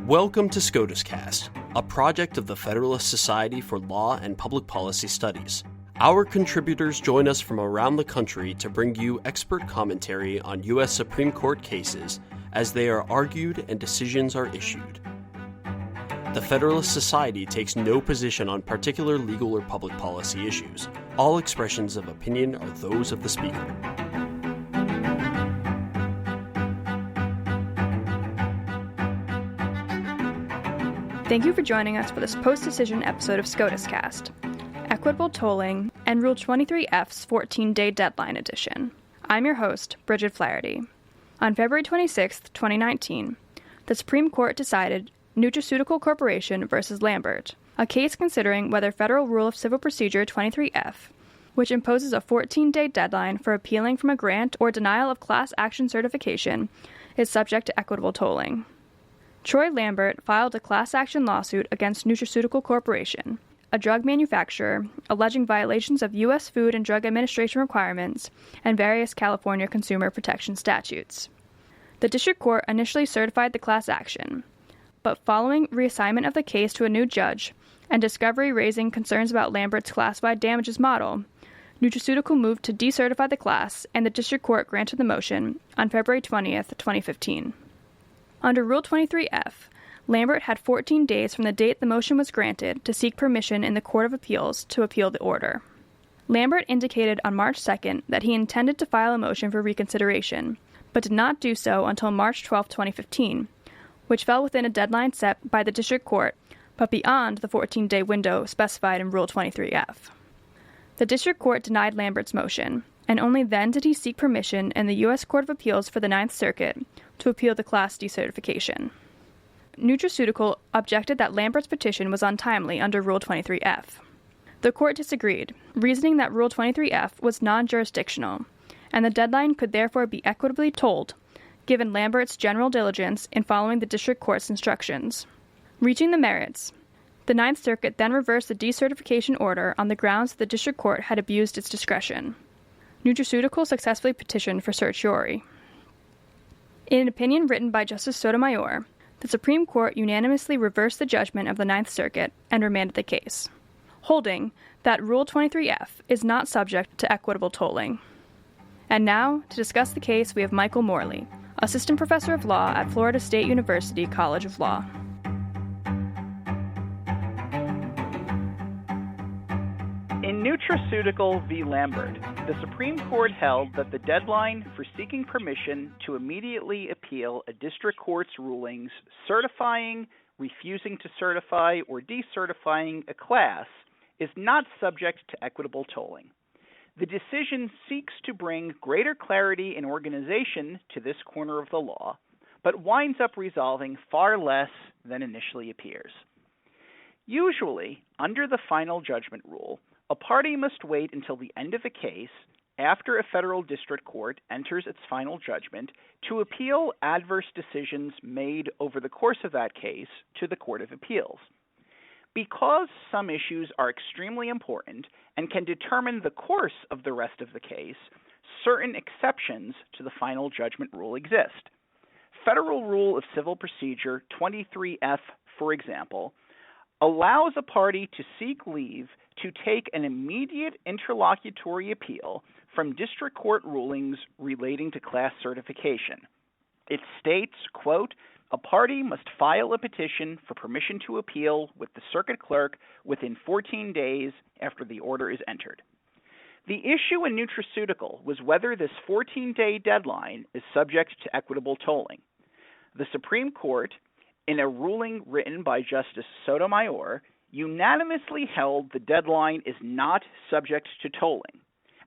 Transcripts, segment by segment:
Welcome to SCOTUScast, a project of the Federalist Society for Law and Public Policy Studies. Our contributors join us from around the country to bring you expert commentary on U.S. Supreme Court cases as they are argued and decisions are issued. The Federalist Society takes no position on particular legal or public policy issues. All expressions of opinion are those of the speaker. Thank you for joining us for this post-decision episode of SCOTUScast, Equitable Tolling and Rule 23F's 14-day deadline edition. I'm your host, Bridget Flaherty. On February 26, 2019, the Supreme Court decided Nutraceutical Corporation v. Lambert, a case considering whether Federal Rule of Civil Procedure 23F, which imposes a 14-day deadline for appealing from a grant or denial of class action certification, is subject to equitable tolling. Troy Lambert filed a class action lawsuit against Nutraceutical Corporation, a drug manufacturer, alleging violations of U.S. Food and Drug Administration requirements and various California consumer protection statutes. The district court initially certified the class action, but following reassignment of the case to a new judge and discovery raising concerns about Lambert's class-wide damages model, Nutraceutical moved to decertify the class, and the district court granted the motion on February 20th, 2015. Under Rule 23F, Lambert had 14 days from the date the motion was granted to seek permission in the Court of Appeals to appeal the order. Lambert indicated on March 2nd that he intended to file a motion for reconsideration, but did not do so until March 12, 2015, which fell within a deadline set by the district court, but beyond the 14-day window specified in Rule 23F. The district court denied Lambert's motion, and only then did he seek permission in the U.S. Court of Appeals for the Ninth Circuit to appeal the class decertification. Nutraceutical objected that Lambert's petition was untimely under Rule 23F. The court disagreed, reasoning that Rule 23F was non-jurisdictional, and the deadline could therefore be equitably tolled, given Lambert's general diligence in following the district court's instructions. Reaching the merits, the Ninth Circuit then reversed the decertification order on the grounds that the district court had abused its discretion. Nutraceutical successfully petitioned for certiorari. In an opinion written by Justice Sotomayor, the Supreme Court unanimously reversed the judgment of the Ninth Circuit and remanded the case, holding that Rule 23F is not subject to equitable tolling. And now, to discuss the case, we have Michael Morley, Assistant Professor of Law at Florida State University College of Law. In Nutraceutical v. Lambert, the Supreme Court held that the deadline for seeking permission to immediately appeal a district court's rulings certifying, refusing to certify, or decertifying a class is not subject to equitable tolling. The decision seeks to bring greater clarity and organization to this corner of the law, but winds up resolving far less than initially appears. Usually, under the final judgment rule, a party must wait until the end of a case after a federal district court enters its final judgment to appeal adverse decisions made over the course of that case to the Court of Appeals. Because some issues are extremely important and can determine the course of the rest of the case, certain exceptions to the final judgment rule exist. Federal Rule of Civil Procedure 23F, for example, allows a party to seek leave to take an immediate interlocutory appeal from district court rulings relating to class certification. It states, quote, "A party must file a petition for permission to appeal with the circuit clerk within 14 days after the order is entered." The issue in Nutraceutical was whether this 14-day deadline is subject to equitable tolling. The Supreme Court, in a ruling written by Justice Sotomayor, unanimously held the deadline is not subject to tolling.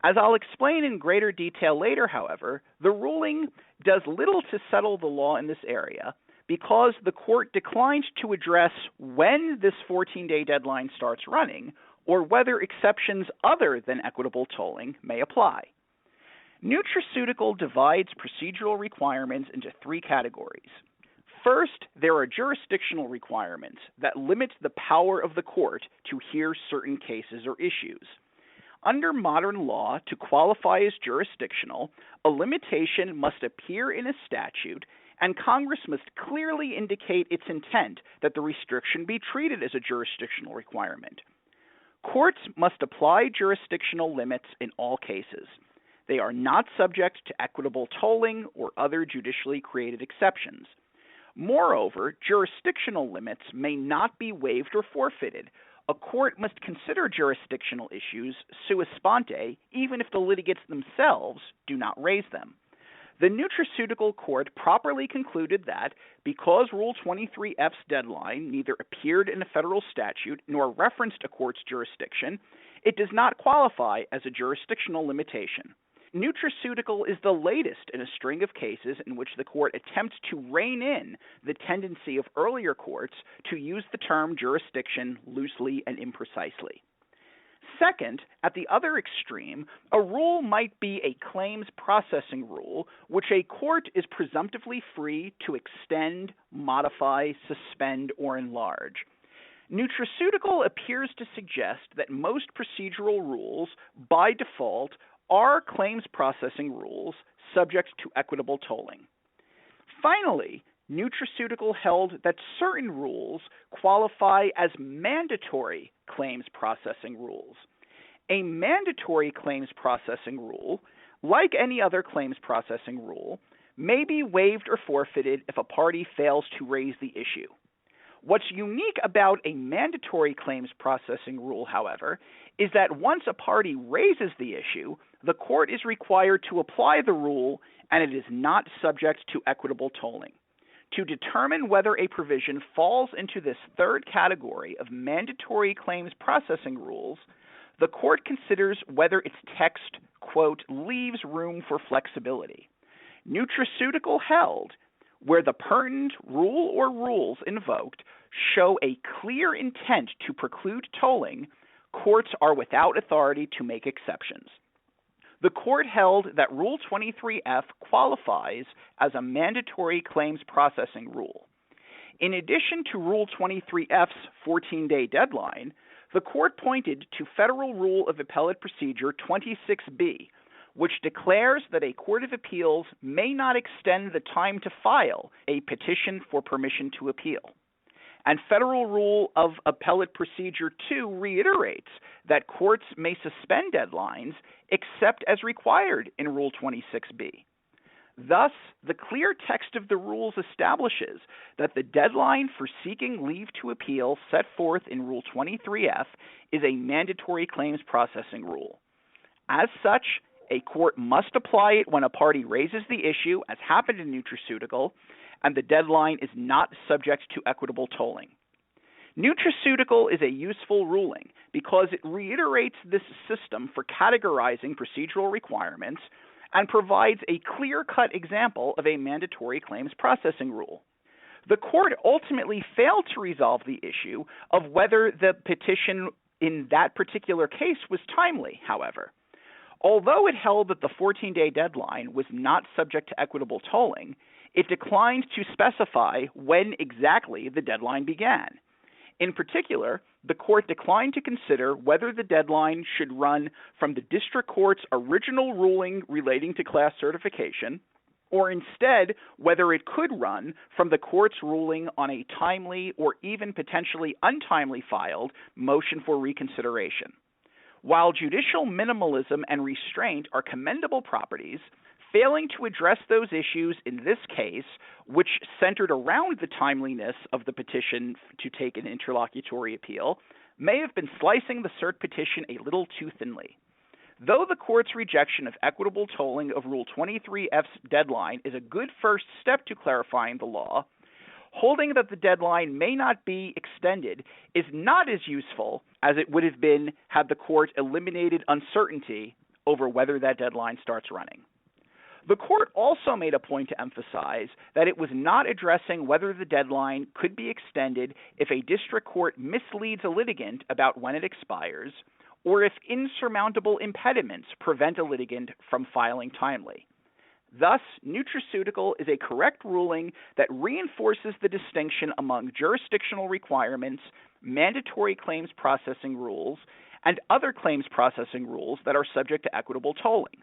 As I'll explain in greater detail later, however, the ruling does little to settle the law in this area because the court declined to address when this 14-day deadline starts running or whether exceptions other than equitable tolling may apply. Nutraceutical divides procedural requirements into three categories. First, there are jurisdictional requirements that limit the power of the court to hear certain cases or issues. Under modern law, to qualify as jurisdictional, a limitation must appear in a statute and Congress must clearly indicate its intent that the restriction be treated as a jurisdictional requirement. Courts must apply jurisdictional limits in all cases. They are not subject to equitable tolling or other judicially created exceptions. Moreover, jurisdictional limits may not be waived or forfeited. A court must consider jurisdictional issues sua sponte, even if the litigants themselves do not raise them. The Nutraceutical Court properly concluded that because Rule 23F's deadline neither appeared in a federal statute nor referenced a court's jurisdiction, it does not qualify as a jurisdictional limitation. Nutraceutical is the latest in a string of cases in which the court attempts to rein in the tendency of earlier courts to use the term jurisdiction loosely and imprecisely. Second, at the other extreme, a rule might be a claims processing rule, which a court is presumptively free to extend, modify, suspend, or enlarge. Nutraceutical appears to suggest that most procedural rules, by default, are claims processing rules subject to equitable tolling. Finally, Nutraceutical held that certain rules qualify as mandatory claims processing rules. A mandatory claims processing rule, like any other claims processing rule, may be waived or forfeited if a party fails to raise the issue. What's unique about a mandatory claims processing rule, however, is that once a party raises the issue, the court is required to apply the rule and it is not subject to equitable tolling. To determine whether a provision falls into this third category of mandatory claims processing rules, the court considers whether its text, quote, leaves room for flexibility. Nutraceutical held where the pertinent rule or rules invoked show a clear intent to preclude tolling, courts are without authority to make exceptions. The court held that Rule 23F qualifies as a mandatory claims processing rule. In addition to Rule 23F's 14-day deadline, the court pointed to Federal Rule of Appellate Procedure 26B, which declares that a court of appeals may not extend the time to file a petition for permission to appeal. And Federal Rule of Appellate Procedure 2 reiterates that courts may suspend deadlines except as required in Rule 26B. Thus, the clear text of the rules establishes that the deadline for seeking leave to appeal set forth in Rule 23F is a mandatory claims processing rule. As such, a court must apply it when a party raises the issue, as happened in Nutraceutical, and the deadline is not subject to equitable tolling. Nutraceutical is a useful ruling because it reiterates this system for categorizing procedural requirements and provides a clear-cut example of a mandatory claims processing rule. The court ultimately failed to resolve the issue of whether the petition in that particular case was timely, however. Although it held that the 14-day deadline was not subject to equitable tolling, it declined to specify when exactly the deadline began. In particular, the court declined to consider whether the deadline should run from the district court's original ruling relating to class certification, or instead whether it could run from the court's ruling on a timely or even potentially untimely filed motion for reconsideration. While judicial minimalism and restraint are commendable properties, failing to address those issues in this case, which centered around the timeliness of the petition to take an interlocutory appeal, may have been slicing the cert petition a little too thinly. Though the court's rejection of equitable tolling of Rule 23F's deadline is a good first step to clarifying the law, holding that the deadline may not be extended is not as useful as it would have been had the court eliminated uncertainty over whether that deadline starts running. The court also made a point to emphasize that it was not addressing whether the deadline could be extended if a district court misleads a litigant about when it expires, or if insurmountable impediments prevent a litigant from filing timely. Thus, Nutraceutical is a correct ruling that reinforces the distinction among jurisdictional requirements, mandatory claims processing rules, and other claims processing rules that are subject to equitable tolling.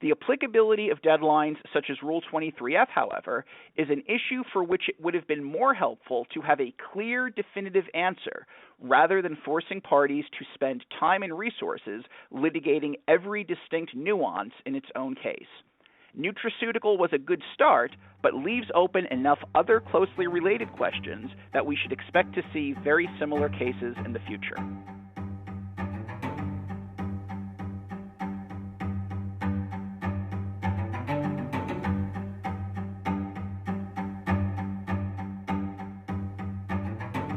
The applicability of deadlines such as Rule 23F, however, is an issue for which it would have been more helpful to have a clear, definitive answer rather than forcing parties to spend time and resources litigating every distinct nuance in its own case. Nutraceutical was a good start, but leaves open enough other closely related questions that we should expect to see very similar cases in the future.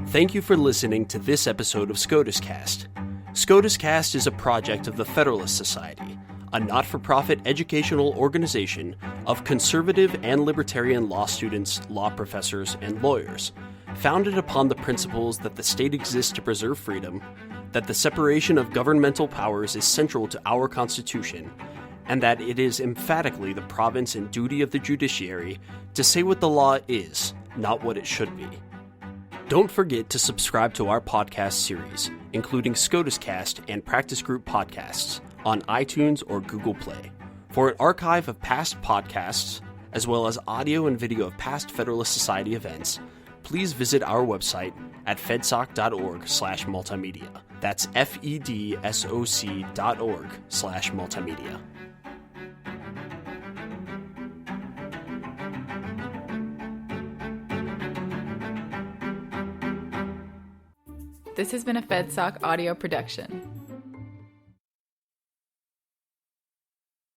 Thank you for listening to this episode of SCOTUScast. SCOTUScast is a project of the Federalist Society, a not-for-profit educational organization of conservative and libertarian law students, law professors, and lawyers, founded upon the principles that the state exists to preserve freedom, that the separation of governmental powers is central to our Constitution, and that it is emphatically the province and duty of the judiciary to say what the law is, not what it should be. Don't forget to subscribe to our podcast series, including SCOTUScast and Practice Group podcasts, on iTunes or Google Play. For an archive of past podcasts, as well as audio and video of past Federalist Society events, please visit our website at fedsoc.org/multimedia. That's fedsoc.org/multimedia. This has been a FedSoc audio production.